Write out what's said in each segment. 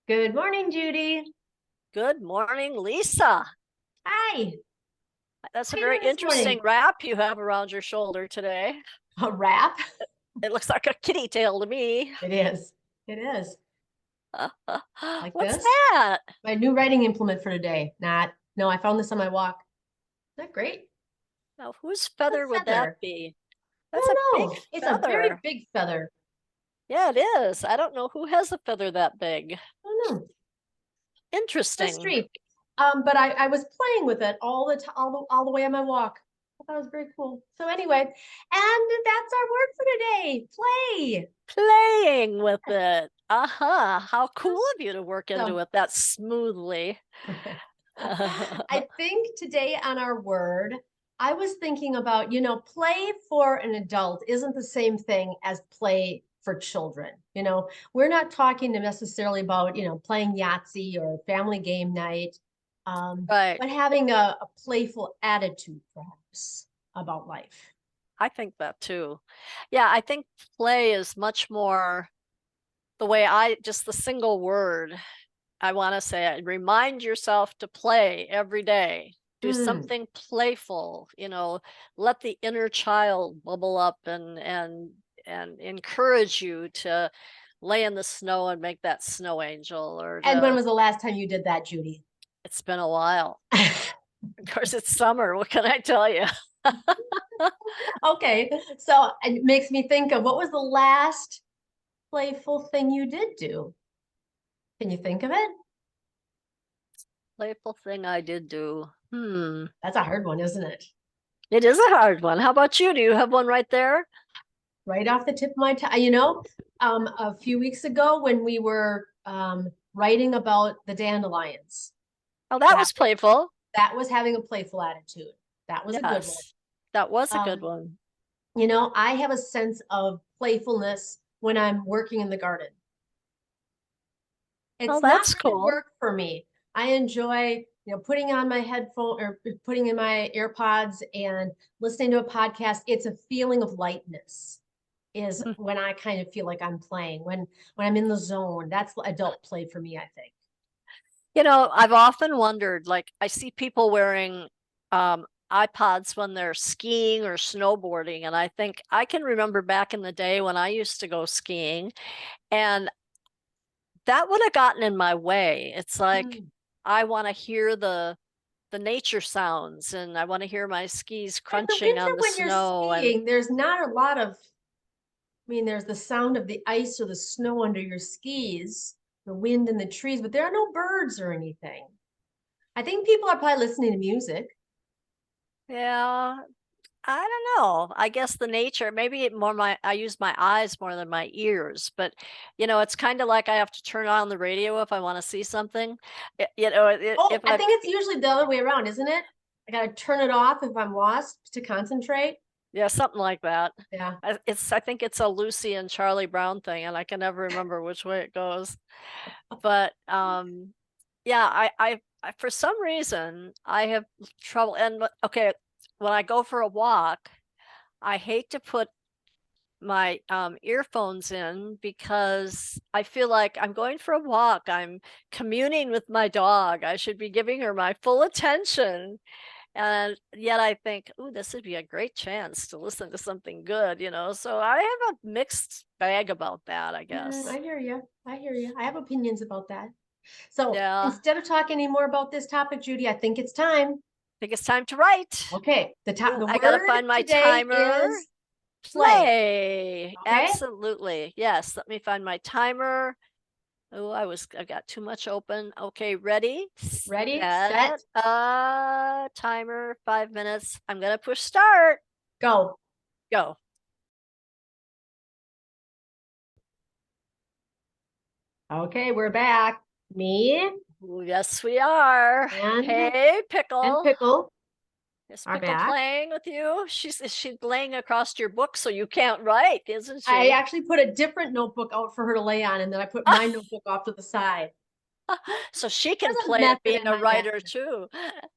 Good morning, Judy. Good morning, Lisa. Hi. That's How a you very doing this interesting morning? wrap you have around your shoulder today. A wrap? It looks like a kitty tail to me. It is. It is. Like What's this? that? My new writing implement for today. No, I found this on my walk. Isn't that great? Now, whose A feather would that feather. be? I That's a don't big know. It's a very feather. big feather. Yeah, it is. I don't know who has a feather that big. I don't know. Interesting. Mystery. But I was playing with it all the way on my walk. I thought it was very cool. So anyway, and that's our word for today. Play. Playing with it. Aha. How cool Yes. of you to work into So it that smoothly. I think today on our word, I was thinking about, play for an adult isn't the same thing as play for children. We're not talking necessarily about, playing Yahtzee or family game night, Right. but having a playful attitude, perhaps, about life. I think that too. Yeah, I think play is much more the way just the single word I want to say it, remind yourself to play every day. Do Mm. something playful, let the inner child bubble up and encourage you to lay in the snow and make that snow angel or And when to was the last time you did that, Judy? it's been a while. Of course it's summer. What can I tell you? Okay, so it makes me think of what was the last playful thing you did do? Can you think of it? Playful thing I did do. That's a hard one, isn't it? It is a hard one. How about you? Do you have one right there? Right off the tip of my tongue. A few weeks ago when we were writing about the dandelions, Oh, that that was playful. that was having a playful attitude. That was a good one. Yes. That was a good Um, one. I have a sense of playfulness when I'm working in the garden. Oh, It's not that's really cool. work for me. I enjoy, putting on my headphone or putting in my AirPods and listening to a podcast. It's a feeling of lightness is when I kind of feel like I'm playing, when I'm in the zone. That's adult play for me, I think. I've often wondered, like I see people wearing iPods when they're skiing or snowboarding, and I think I can remember back in the day when I used to go skiing, and that would have gotten in my way. It's like Mm. I want to hear the nature sounds and I want to hear my skis In the crunching winter on the when you're snow and skiing, there's not a lot of, there's the sound of the ice or the snow under your skis, the wind and the trees, but there are no birds or anything. I think people are probably listening to music. yeah, I don't know. I guess the nature, maybe I use my eyes more than my ears, but it's kind of like I have to turn on the radio if I want to see something. Oh, If I I, think it's usually the other way around, isn't it? I gotta turn it off if I'm lost to concentrate. yeah, something like that. Yeah. I think it's a Lucy and Charlie Brown thing, and I can never remember which way it goes. But yeah, for some reason I have trouble. And okay, when I go for a walk, I hate to put my earphones in because I feel like I'm going for a walk. I'm communing with my dog. I should be giving her my full attention. And yet I think, oh, this would be a great chance to listen to something good. So I have a mixed bag about that, I guess. I hear you. I hear you. I have opinions about that. So Yeah, instead of talking any more about this topic, Judy, I think it's time. I think it's time to write. Okay, Oh, the I gotta word find my today timer. is play. Play. Okay, Absolutely. Yes. Let me find my timer. Oh, I got too much open. Okay, ready? ready, Set. set, Timer, 5 minutes. I'm gonna push start. go. Go. Okay, we're back. Me Ooh, yes, we are. and Hey, and Pickle. Pickle Is are Pickle back. playing with you? Is she laying across your book so you can't write, isn't I she? actually put a different notebook out for her to lay on, and then I put my notebook off to the side. So she can There's a play at method being in a my writer madness. too.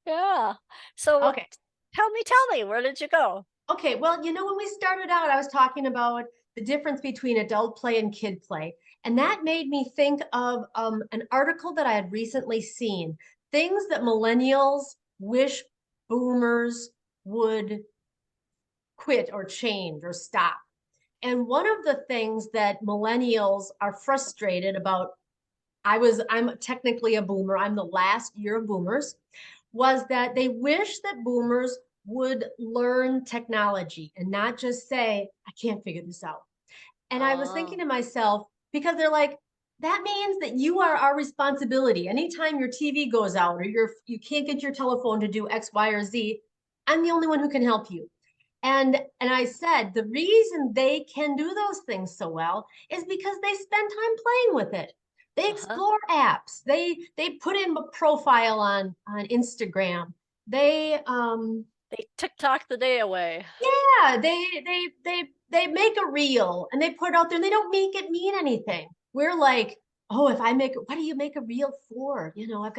Yeah. So Okay. tell me, where did you go? Okay, well, when we started out, I was talking about the difference between adult play and kid play. And that made me think of an article that I had recently seen, things that millennials wish boomers would quit or change or stop. And one of the things that millennials are frustrated about, I'm technically a boomer, I'm the last year of boomers, was that they wish that boomers would learn technology and not just say, I can't figure this out. And I was thinking Oh, to myself, because they're like, that means that you are our responsibility. Anytime your TV goes out or you can't get your telephone to do X, Y, or Z, I'm the only one who can help you. And I said the reason they can do those things so well is because they spend time playing with it. They uh-huh. explore apps. They put in a profile on Instagram. They TikTok the day away. Yeah, they make a reel and they put it out there and they don't make it mean anything. We're like, oh, if I make, what do you make a reel for? I've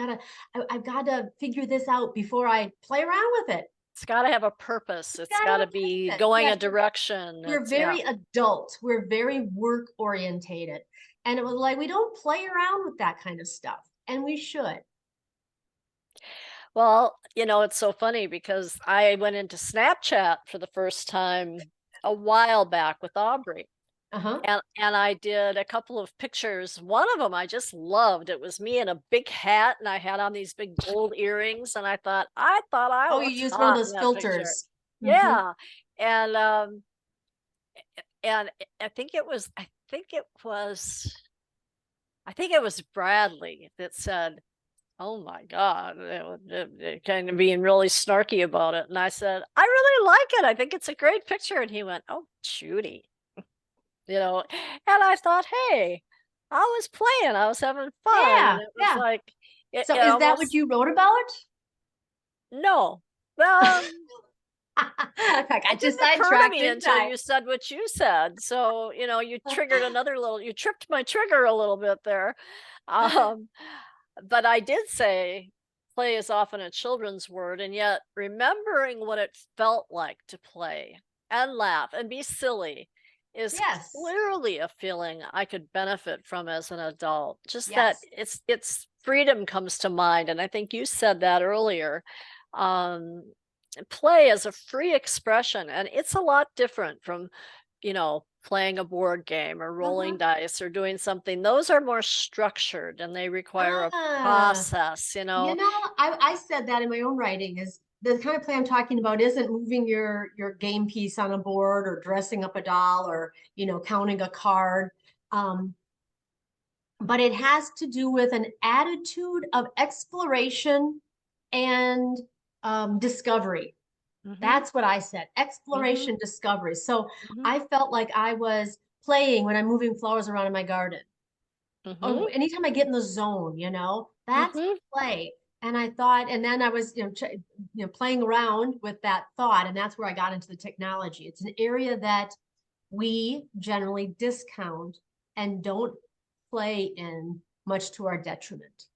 got to figure this out before I play around with it. It's got to have a purpose. It's It's got to got have to a be purpose. going a Yes, direction. we're It's yeah. very adult. We're very work orientated. And it was like, we don't play around with that kind of stuff. And we should. Well, it's so funny because I went into Snapchat for the first time a while back with Aubrey. Uh-huh. And I did a couple of pictures. One of them I just loved. It was me in a big hat and I had on these big gold earrings and I thought I Oh, you was used one of hot in those that picture. filters. Hmm. Yeah. And and I think it was Bradley that said, "Oh my God," kind of being really snarky about it. And I said, "I really like it. I think it's a great picture." And he went, "Oh, Judy," you know. And I thought, hey, I was playing, I was having fun, and Yeah, it was yeah. like So it is that what almost you wrote about? no. Like I It just didn't occur to sidetracked, me didn't until I? you said what you said. So, you tripped my trigger a little bit there. Um, but I did say play is often a children's word, and yet remembering what it felt like to play and laugh and be silly is Yes, clearly a feeling I could benefit from as an adult. Just that yes. it's freedom comes to mind, and I think you said that earlier. Um, Play as a free expression, and it's a lot different from playing a board game or rolling Uh-huh. dice or doing something. Those are more structured and they require a Ah, process. I said that in my own writing is the kind of play I'm talking about isn't moving your game piece on a board or dressing up a doll or, counting a card. Um, but it has to do with an attitude of exploration and discovery. Mhm, That's what I said. mhm, Exploration, discovery. So mhm, I felt like I was playing when I'm moving flowers around in my garden. mhm, Or anytime I get in the zone, that's mhm. play. And I thought, and then I was, playing around with that thought, and that's where I got into the technology. It's an area that we generally discount and don't play in much to our detriment.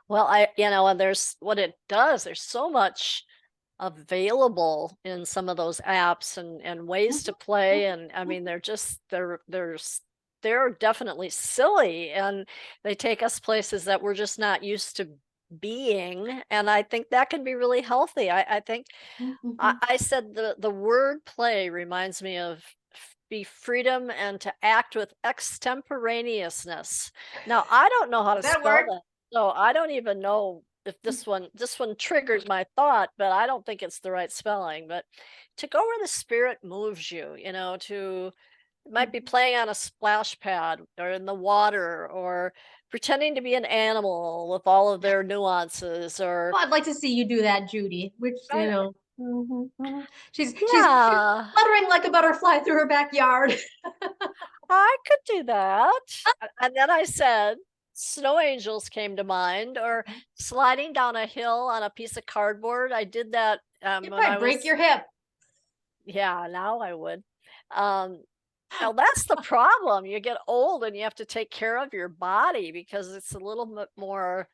Well, and there's what it does. There's so much available in some of those apps and ways to Mhm, play, mhm, and I mhm. mean they're definitely silly, and they take us places that we're just not used to being, and I think that can be really healthy. I think Mhm, I, mhm. I said the word play reminds me of be freedom and to act with extemporaneousness. Now I don't know how to Does that spell work? that, so I don't even know if this one triggered my thought, but I don't think it's the right spelling. But to go where the spirit moves you, to it might be Mhm. playing on a splash pad or in the water or pretending to be an animal with all of their nuances or Well, I'd like to see you do that, Judy, which, I, mhm, mhm. She's yeah, fluttering like a butterfly through her backyard. I could do that. And then I said, snow angels came to mind, or sliding down a hill on a piece of cardboard. I did that You'd when probably I break was, your hip. yeah, now I would. Um, now that's the problem. You get old and you have to take care of your body because it's a little bit more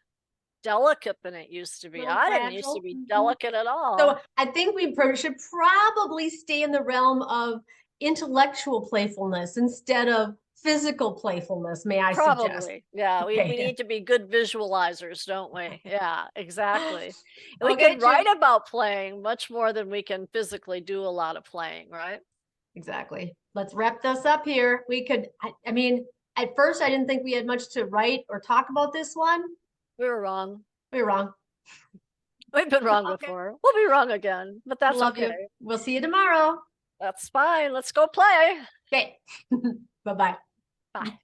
delicate than it used to A be. little I didn't used to fragile. be Mhm. delicate at all. So I think we should probably stay in the realm of intellectual playfulness instead of physical playfulness, may I suggest? Probably. Yeah, we Okay. need to be good visualizers, don't we? Yeah, exactly. We Okay, can write Jim. about playing much more than we can physically do a lot of playing, right? Exactly. Let's wrap this up here. We could, I mean, at first I didn't think we had much to write or talk about this one. We were wrong. We were wrong. We've been wrong Okay. before. We'll be wrong again, but that's Love okay. you. We'll see you tomorrow. That's fine. Let's go play. Okay. Bye-bye. Bye.